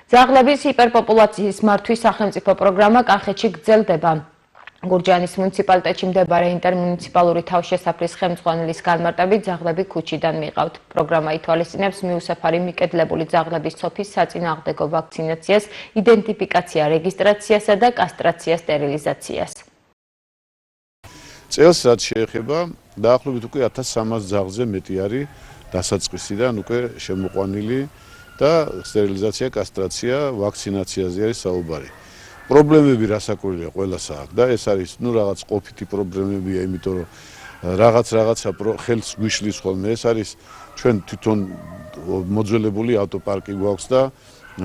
ძაღლების ჰიპერპოპულაციის მართვის სახელმწიფო პროგრამა კახეთში გრძელდება. გურჯაანის მუნიციპალიტეტში მდებარე ინტერმუნიციპალური თავშესაფრის ხელმძღვანელის განმარტებით ძაღლები ქუჩიდან მიყავთ. პროგრამა ითვალისწინებს მიუსაფარი მიკედლებული ძაღლების ცოფის საწინააღმდეგო ვაქცინაციას, იდენტიფიკაცია, რეგისტრაციასა და კასტრაცია სტერილიზაციას. წელს რაც შეეხება, დაახლოებით უკვე 1300 ძაღლზე მეტი არის დასაწყისიდან უკვე შემოყვანილი და სტერილიზაცია, კასტრაცია, ვაქცინაციაზე არის საუბარი. პრობლემები რასაკვირველია ყველას აქვს და ეს არის რაღაც ყოფითი პრობლემებია, იმიტომ რომ რაღაცა ხელს გვიშლის ხოლმე. ეს არის ჩვენ თვითონ მოძველებული ავტოპარკი გვაქვს და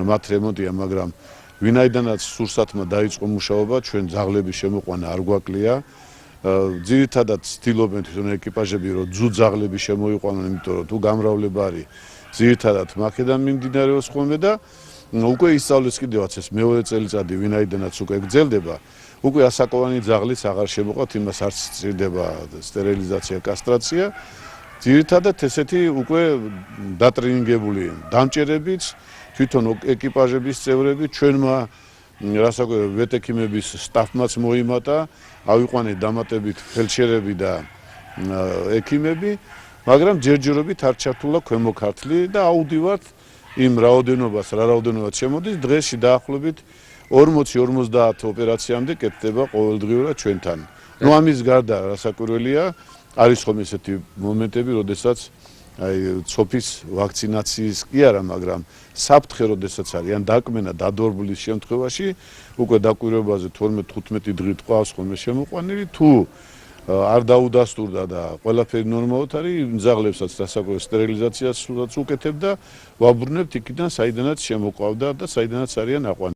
მათ რემონტია, მაგრამ ვინაიდანაც სურსათმა დაიწყო მუშაობა, ჩვენ ძაღლების შემოყვანა არ გვაკლია. ძირითადად ცდილობენ თვითონ ეკიპაჟები, რომ ძაღლები შემოიყვანონ, იმიტომ რომ თუ გამრავლება არის, ძირითადად მაქედან მიმდინარეობს ხოლმე და უკვე ისწავლეს კიდევაც ეს მეორე წელიწადი, ვინაიდანაც უკვე გრძელდება, უკვე ასაკოვანი ძაღლიც აღარ შემოყვათ, იმას არც სჭირდება სტერილიზაცია, კასტრაცია. ძირითადად ესეთი უკვე დატრენინგებული დამჭერებიც, თვითონ ეკიპაჟების წევრები, ჩვენმა რასაკვირველია ვეტექიმების სტაფმაც მოიმატა, ავიყვანეთ დამატებით ფელდშერები და ექიმები, მაგრამ ჯერჯერობით არ ჩართულა ქვემო ქართლი და აუდივართ იმ რაოდენობას შემოდის, დღეში დაახლოებით 40-50 ოპერაციამდე კეთდება ყოველდღიურად ჩვენთან. ამის გარდა რასაკვირველია, არის ხომ ესეთი მომენტები, როდესაც ცოფის ვაქცინაციის კი არა, მაგრამ საფრთხე როდესაც არის, ან დაკმენა, დადორბლის შემთხვევაში, უკვე დაკვირვებაზე 12-15 დღით ყავს ხოლმე შემოყვანილი, თუ არ დაუდასტურდა და ყველაფერი ნორმალურად არის, ძაღლებსაც დასაკვირველ სტერილიზაციას უკეთებ და ვაბრუნებთ იქიდან, საიდანაც შემოყვავდა და საიდანაც არიან აყვანილი.